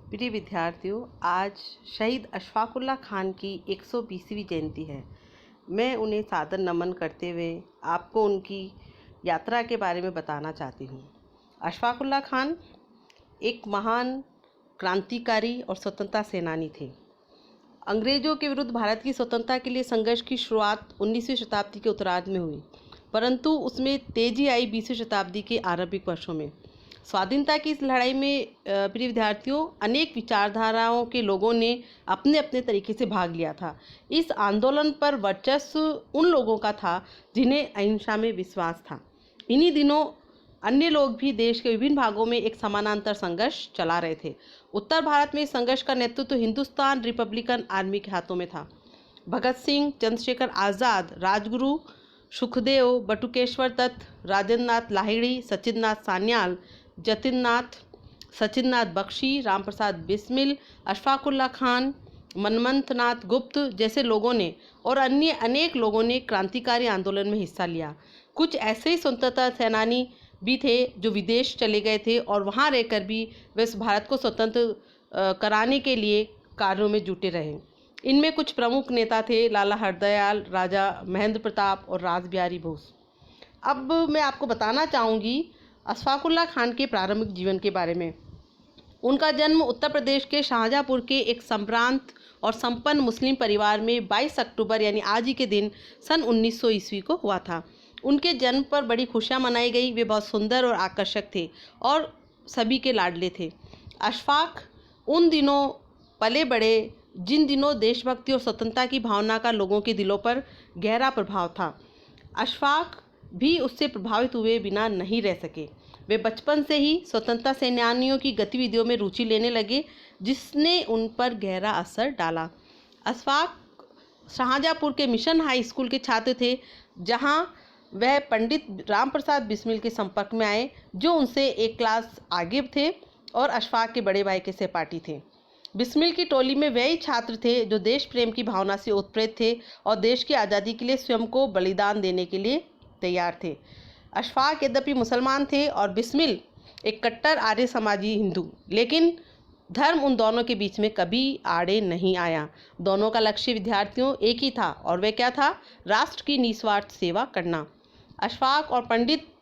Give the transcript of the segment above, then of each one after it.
प्रिय विद्यार्थियों, आज शहीद अशफाक उल्लाह खान की 120वीं जयंती है। मैं उन्हें सादर नमन करते हुए आपको उनकी यात्रा के बारे में बताना चाहती हूँ। अशफाक उल्लाह खान एक महान क्रांतिकारी और स्वतंत्रता सेनानी थे। अंग्रेज़ों के विरुद्ध भारत की स्वतंत्रता के लिए संघर्ष की शुरुआत 19वीं शताब्दी के उत्तरार्ध में हुई, परंतु उसमें तेजी आई 20वीं शताब्दी के आरंभिक वर्षों में। स्वाधीनता की इस लड़ाई में प्रिय विद्यार्थियों, अनेक विचारधाराओं के लोगों ने अपने अपने तरीके से भाग लिया था। इस आंदोलन पर वर्चस्व उन लोगों का था जिन्हें अहिंसा में विश्वास था। इन्हीं दिनों अन्य लोग भी देश के विभिन्न भागों में एक समानांतर संघर्ष चला रहे थे। उत्तर भारत में इस संघर्ष का नेतृत्व हिंदुस्तान रिपब्लिकन आर्मी के हाथों में था। भगत सिंह, चंद्रशेखर आज़ाद, राजगुरु, सुखदेव, बटुकेश्वर दत्त, राजेंद्र नाथ लाहिड़ी, सचिंद्रनाथ सान्याल, जतिननाथ, सचिंद्रनाथ बख्शी, रामप्रसाद बिस्मिल, अशफाक उल्लाह खान, मनमथ नाथ गुप्त जैसे लोगों ने और अन्य अनेक लोगों ने क्रांतिकारी आंदोलन में हिस्सा लिया। कुछ ऐसे ही स्वतंत्रता सेनानी भी थे जो विदेश चले गए थे और वहाँ रहकर भी वे भारत को स्वतंत्र कराने के लिए कार्यों में जुटे रहे। इनमें कुछ प्रमुख नेता थे लाला हरदयाल, राजा महेंद्र प्रताप और रास बिहारी बोस। अब मैं आपको बताना चाहूँगी अशफाक उल्लाह खान के प्रारंभिक जीवन के बारे में। उनका जन्म उत्तर प्रदेश के शाहजहाँपुर के एक संभ्रांत और संपन्न मुस्लिम परिवार में 22 अक्टूबर यानी आज ही के दिन सन 1900 ईस्वी को हुआ था। उनके जन्म पर बड़ी खुशियाँ मनाई गई। वे बहुत सुंदर और आकर्षक थे और सभी के लाडले थे। अशफाक उन दिनों पले बड़े जिन दिनों देशभक्ति और स्वतंत्रता की भावना का लोगों के दिलों पर गहरा प्रभाव था। अशफाक भी उससे प्रभावित हुए बिना नहीं रह सके। वे बचपन से ही स्वतंत्रता सेनानियों की गतिविधियों में रुचि लेने लगे, जिसने उन पर गहरा असर डाला। अशफाक शाहजहाँपुर के मिशन हाई स्कूल के छात्र थे, जहां वह पंडित रामप्रसाद बिस्मिल के संपर्क में आए, जो उनसे एक क्लास आगे थे और अशफाक के बड़े भाई के सहपाठी थे। बिस्मिल की टोली में वही छात्र थे जो देश प्रेम की भावना से उत्प्रेरित थे और देश की आज़ादी के लिए स्वयं को बलिदान देने के लिए तैयार थे। अशफाक यद्यपि मुसलमान थे और बिस्मिल एक कट्टर आर्य समाजी हिंदू, लेकिन धर्म उन दोनों के बीच में कभी आड़े नहीं आया। दोनों का लक्ष्य विद्यार्थियों एक ही था और वह क्या था? राष्ट्र की निस्वार्थ सेवा करना। अशफाक और पंडित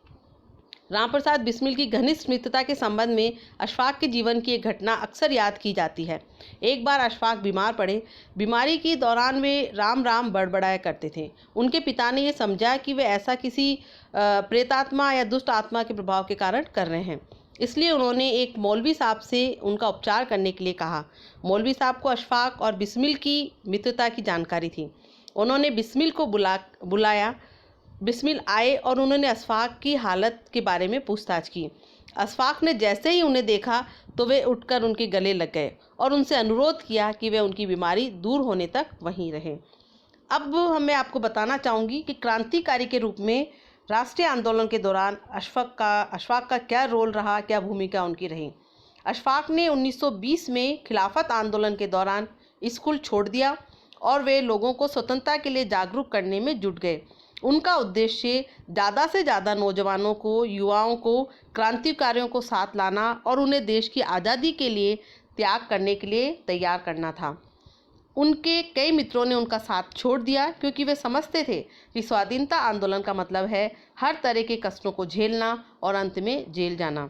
रामप्रसाद बिस्मिल की घनिष्ठ मित्रता के संबंध में अशफाक के जीवन की एक घटना अक्सर याद की जाती है। एक बार अशफाक बीमार पड़े। बीमारी के दौरान वे राम राम बड़बड़ाया करते थे। उनके पिता ने यह समझा कि वे ऐसा किसी प्रेतात्मा या दुष्ट आत्मा के प्रभाव के कारण कर रहे हैं, इसलिए उन्होंने एक मौलवी साहब से उनका उपचार करने के लिए कहा। मौलवी साहब को अशफाक और बिस्मिल की मित्रता की जानकारी थी। उन्होंने बिस्मिल को बुलाया। बिस्मिल आए और उन्होंने अशफाक की हालत के बारे में पूछताछ की। अशफाक ने जैसे ही उन्हें देखा तो वे उठकर उनके गले लग गए और उनसे अनुरोध किया कि वे उनकी बीमारी दूर होने तक वहीं रहें। अब मैं आपको बताना चाहूँगी कि क्रांतिकारी के रूप में राष्ट्रीय आंदोलन के दौरान अशफाक का क्या रोल रहा, क्या भूमिका उनकी रही। अशफाक ने 1920 में खिलाफत आंदोलन के दौरान स्कूल छोड़ दिया और वे लोगों को स्वतंत्रता के लिए जागरूक करने में जुट गए। उनका उद्देश्य ज़्यादा से ज़्यादा नौजवानों को, युवाओं को, क्रांतिकारियों को साथ लाना और उन्हें देश की आज़ादी के लिए त्याग करने के लिए तैयार करना था। उनके कई मित्रों ने उनका साथ छोड़ दिया क्योंकि वे समझते थे कि स्वाधीनता आंदोलन का मतलब है हर तरह के कष्टों को झेलना और अंत में जेल जाना।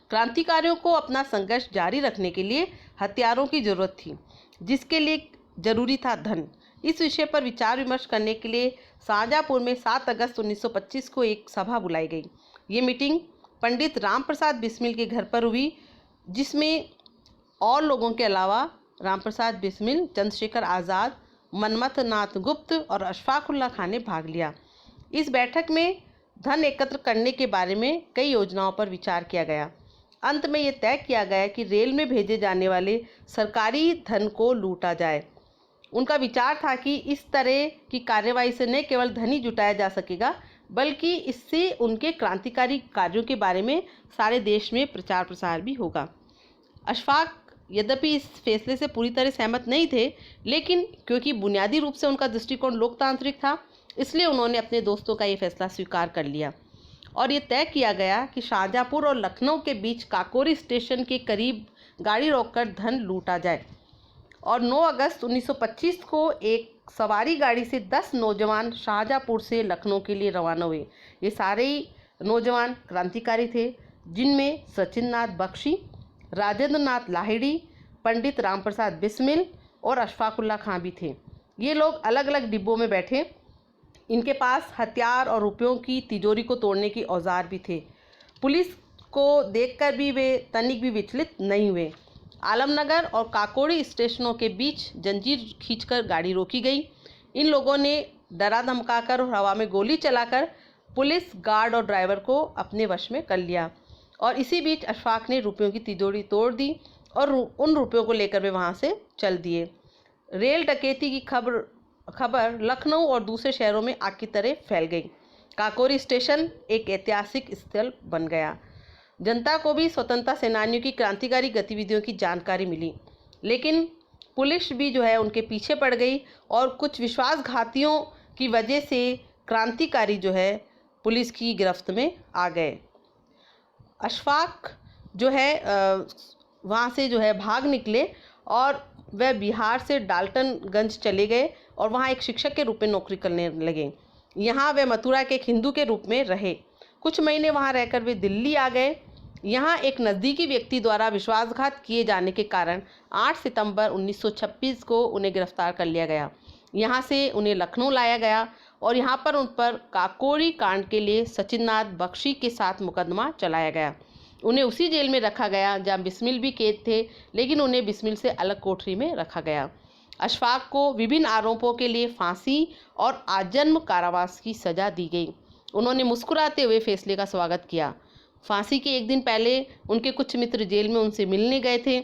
क्रांतिकारियों को अपना संघर्ष जारी रखने के लिए हथियारों की जरूरत थी, जिसके लिए जरूरी था धन। इस विषय पर विचार विमर्श करने के लिए शाहजहाँपुर में 7 अगस्त 1925 को एक सभा बुलाई गई। ये मीटिंग पंडित रामप्रसाद बिस्मिल के घर पर हुई, जिसमें और लोगों के अलावा रामप्रसाद बिस्मिल, चंद्रशेखर आज़ाद, मनमथ नाथ गुप्त और अशफाक उल्लाह खान ने भाग लिया। इस बैठक में धन एकत्र करने के बारे में कई योजनाओं पर विचार किया गया। अंत में ये तय किया गया कि रेल में भेजे जाने वाले सरकारी धन को लूटा जाए। उनका विचार था कि इस तरह की कार्यवाही से न केवल धन ही जुटाया जा सकेगा, बल्कि इससे उनके क्रांतिकारी कार्यों के बारे में सारे देश में प्रचार प्रसार भी होगा। अशफाक यद्यपि इस फैसले से पूरी तरह सहमत नहीं थे, लेकिन क्योंकि बुनियादी रूप से उनका दृष्टिकोण लोकतांत्रिक था, इसलिए उन्होंने अपने दोस्तों का ये फैसला स्वीकार कर लिया और ये तय किया गया कि शाहजहाँपुर और लखनऊ के बीच काकोरी स्टेशन के करीब गाड़ी रोककर धन लूटा जाए। और 9 अगस्त 1925 को एक सवारी गाड़ी से 10 नौजवान शाहजहाँपुर से लखनऊ के लिए रवाना हुए। ये सारे नौजवान क्रांतिकारी थे, जिनमें सचिन नाथ बख्शी, राजेंद्र नाथ लाहिड़ी, पंडित राम प्रसाद बिस्मिल और अशफाकुल्ला खां भी थे। ये लोग अलग अलग डिब्बों में बैठे। इनके पास हथियार और रुपयों की तिजोरी को तोड़ने की औजार भी थे। पुलिस को देखकर भी वे तनिक भी विचलित नहीं हुए। आलमनगर और काकोड़ी स्टेशनों के बीच जंजीर खींचकर गाड़ी रोकी गई। इन लोगों ने डरा धमकाकर और हवा में गोली चलाकर पुलिस गार्ड और ड्राइवर को अपने वश में कर लिया। और इसी बीच अशफाक ने रुपयों की तिजोरी तोड़ दी और उन रुपयों को लेकर वे वहाँ से चल दिए। रेल डकैती की खबर लखनऊ और दूसरे शहरों में आग की तरह फैल गई। काकोरी स्टेशन एक ऐतिहासिक स्थल बन गया। जनता को भी स्वतंत्रता सेनानियों की क्रांतिकारी गतिविधियों की जानकारी मिली, लेकिन पुलिस भी जो है उनके पीछे पड़ गई और कुछ विश्वासघातियों की वजह से क्रांतिकारी जो है पुलिस की गिरफ्त में आ गए। अशफाक जो है वहाँ से जो है भाग निकले और वह बिहार से डाल्टनगंज चले गए और वहाँ एक शिक्षक के रूप में नौकरी करने लगे। यहाँ वे मथुरा के एक हिंदू के रूप में रहे। कुछ महीने वहाँ रहकर वे दिल्ली आ गए। यहाँ एक नज़दीकी व्यक्ति द्वारा विश्वासघात किए जाने के कारण 8 सितंबर 1926 को उन्हें गिरफ्तार कर लिया गया। यहाँ से उन्हें लखनऊ लाया गया और यहाँ पर उन पर काकोरी कांड के लिए सचिननाथ बख्शी के साथ मुकदमा चलाया गया। उन्हें उसी जेल में रखा गया जहाँ बिस्मिल भी कैद थे, लेकिन उन्हें बिस्मिल से अलग कोठरी में रखा गया। अशफाक को विभिन्न आरोपों के लिए फांसी और आजन्म कारावास की सज़ा दी गई। उन्होंने मुस्कुराते हुए फैसले का स्वागत किया। फांसी के एक दिन पहले उनके कुछ मित्र जेल में उनसे मिलने गए थे।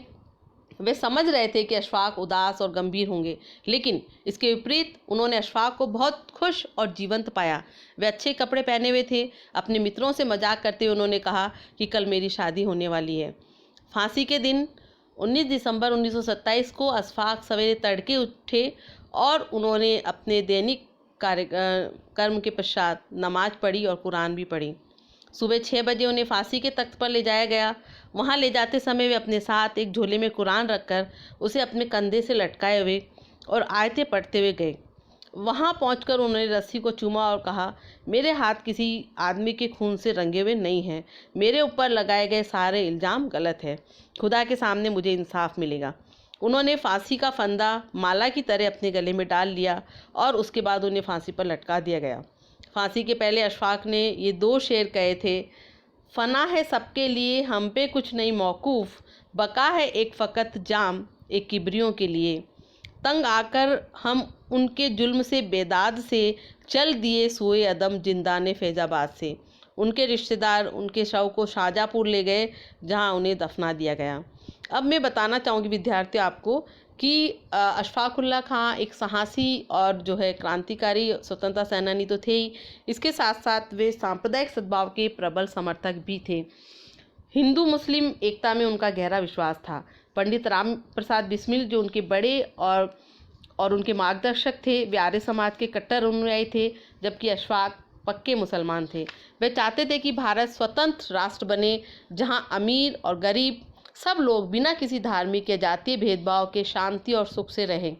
वे समझ रहे थे कि अशफाक उदास और गंभीर होंगे, लेकिन इसके विपरीत उन्होंने अशफाक को बहुत खुश और जीवंत पाया। वे अच्छे कपड़े पहने हुए थे। अपने मित्रों से मजाक करते हुए उन्होंने कहा कि कल मेरी शादी होने वाली है। फांसी के दिन 19 दिसंबर 1927 को अशफाक सवेरे तड़के उठे और उन्होंने अपने दैनिक कर्म के पश्चात नमाज पढ़ी और कुरान भी पढ़ी। सुबह 6 बजे उन्हें फांसी के तख्त पर ले जाया गया। वहां ले जाते समय वे अपने साथ एक झोले में कुरान रखकर उसे अपने कंधे से लटकाए हुए और आयतें पढ़ते हुए गए। वहां पहुंचकर उन्होंने रस्सी को चूमा और कहा, मेरे हाथ किसी आदमी के खून से रंगे हुए नहीं हैं। मेरे ऊपर लगाए गए सारे इल्ज़ाम गलत है। खुदा के सामने मुझे इंसाफ मिलेगा। उन्होंने फांसी का फंदा माला की तरह अपने गले में डाल लिया और उसके बाद उन्हें फांसी पर लटका दिया गया। फांसी के पहले अशफाक ने ये 2 शेर कहे थे, फना है सबके लिए, हम पे कुछ नहीं मौकूफ़, बका है एक फ़कत जाम एक किबरियों के लिए। तंग आकर हम उनके जुल्म से बेदाद से चल दिए सोए अदम जिंदाने फैज़ाबाद से। उनके रिश्तेदार उनके शव को शाहजहाँपुर ले गए, जहां उन्हें दफना दिया गया। अब मैं बताना चाहूँगी विद्यार्थियों आपको कि अशफाकुल्ला खां एक साहसी और जो है क्रांतिकारी स्वतंत्रता सेनानी तो थे ही, इसके साथ साथ वे सांप्रदायिक सद्भाव के प्रबल समर्थक भी थे। हिंदू मुस्लिम एकता में उनका गहरा विश्वास था। पंडित राम प्रसाद बिस्मिल जो उनके बड़े और उनके मार्गदर्शक थे, वे आर्य समाज के कट्टर अनुयायी थे, जबकि अशफाक पक्के मुसलमान थे। वे चाहते थे कि भारत स्वतंत्र राष्ट्र बने, जहां अमीर और गरीब सब लोग बिना किसी धार्मिक या जातीय भेदभाव के शांति और सुख से रहें।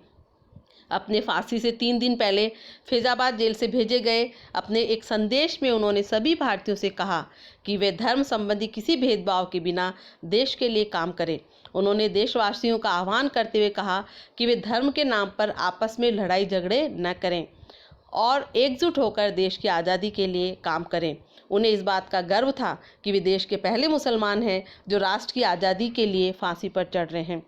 अपने फांसी से 3 दिन पहले फैज़ाबाद जेल से भेजे गए अपने एक संदेश में उन्होंने सभी भारतीयों से कहा कि वे धर्म संबंधी किसी भेदभाव के बिना देश के लिए काम करें। उन्होंने देशवासियों का आह्वान करते हुए कहा कि वे धर्म के नाम पर आपस में लड़ाई झगड़े न करें और एकजुट होकर देश की आज़ादी के लिए काम करें। उन्हें इस बात का गर्व था कि वे देश के पहले मुसलमान हैं जो राष्ट्र की आज़ादी के लिए फांसी पर चढ़ रहे हैं।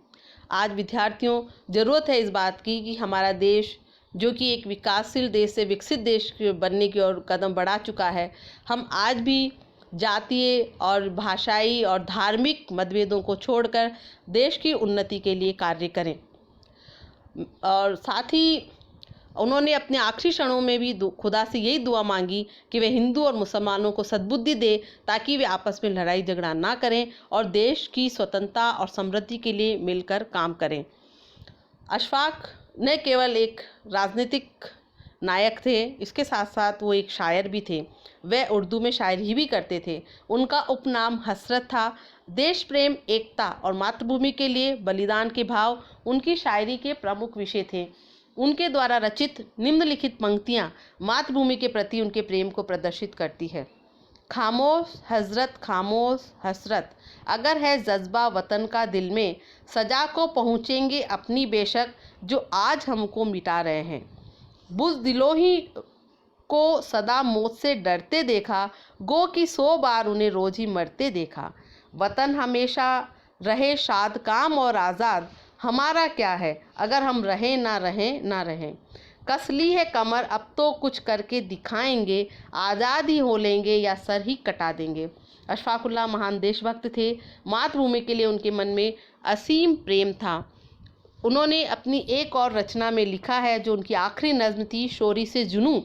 आज विद्यार्थियों, ज़रूरत है इस बात की कि हमारा देश जो कि एक विकासशील देश से विकसित देश बनने की ओर कदम बढ़ा चुका है, हम आज भी जातीय और भाषाई और धार्मिक मतभेदों को छोड़कर देश की उन्नति के लिए कार्य करें। और साथ ही उन्होंने अपने आखिरी क्षणों में भी खुदा से यही दुआ मांगी कि वे हिंदू और मुसलमानों को सद्बुद्धि दे ताकि वे आपस में लड़ाई झगड़ा ना करें और देश की स्वतंत्रता और समृद्धि के लिए मिलकर काम करें। अशफाक न केवल एक राजनीतिक नायक थे, इसके साथ साथ वो एक शायर भी थे। वह उर्दू में शायरी भी करते थे। उनका उपनाम हसरत था। देश प्रेम, एकता और मातृभूमि के लिए बलिदान के भाव उनकी शायरी के प्रमुख विषय थे। उनके द्वारा रचित निम्नलिखित पंक्तियाँ मातृभूमि के प्रति उनके प्रेम को प्रदर्शित करती है। खामोश हजरत खामोश हसरत, अगर है जज्बा वतन का दिल में, सजा को पहुँचेंगे अपनी बेशक जो आज हमको मिटा रहे हैं। बुज़दिलों ही को सदा मौत से डरते देखा, गो कि 100 बार उन्हें रोज ही मरते देखा। वतन हमेशा रहे शाद काम और आज़ाद, हमारा क्या है अगर हम रहें ना रहें ना रहें। कसली है कमर अब तो कुछ करके दिखाएंगे, आज़ाद ही हो लेंगे या सर ही कटा देंगे। अशफाकुल्लाह महान देशभक्त थे। मातृभूमि के लिए उनके मन में असीम प्रेम था। उन्होंने अपनी एक और रचना में लिखा है, जो उनकी आखिरी नज़्म थी, शोरी से जुनूं।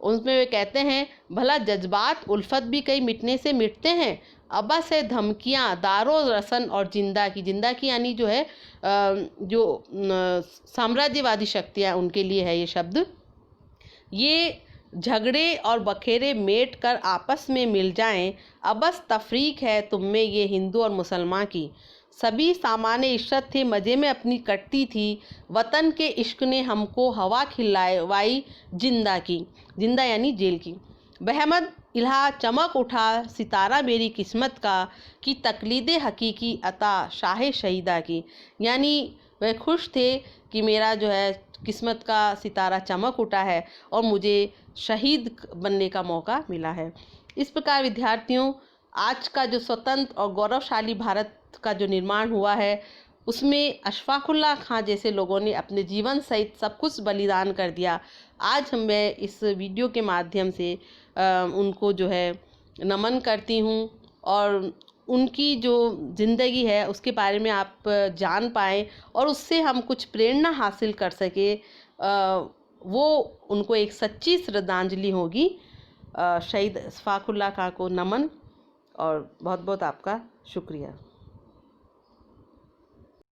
उसमें वे कहते हैं, भला जज्बात उल्फत भी कई मिटने से मिटते हैं, अबस है धमकियाँ दारो रसन और जिंदा की यानी जो है जो साम्राज्यवादी शक्तियाँ, उनके लिए है ये शब्द। ये झगड़े और बखेरे मेट कर आपस में मिल जाएं, अबस तफरीक है तुम में ये हिंदू और मुसलमान की। सभी सामान्य इश्रत थे, मज़े में अपनी कटती थी, वतन के इश्क ने हमको हवा खिलवाई जिंदा की, जिंदा यानी जेल की। बहमद इल्हा चमक उठा सितारा मेरी किस्मत का, कि तकलीदे हकीकी अता शाह शहीदा की। यानी वह खुश थे कि मेरा जो है किस्मत का सितारा चमक उठा है और मुझे शहीद बनने का मौका मिला है। इस प्रकार विद्यार्थियों, आज का जो स्वतंत्र और गौरवशाली भारत का जो निर्माण हुआ है, उसमें अशफाकुल्लाह खां जैसे लोगों ने अपने जीवन सहित सब कुछ बलिदान कर दिया। आज मैं इस वीडियो के माध्यम से उनको जो है नमन करती हूँ और उनकी जो ज़िंदगी है उसके बारे में आप जान पाएँ और उससे हम कुछ प्रेरणा हासिल कर सके, वो उनको एक सच्ची श्रद्धांजलि होगी। शहीद अशफाकुल्लाह खां को नमन और बहुत बहुत आपका शुक्रिया।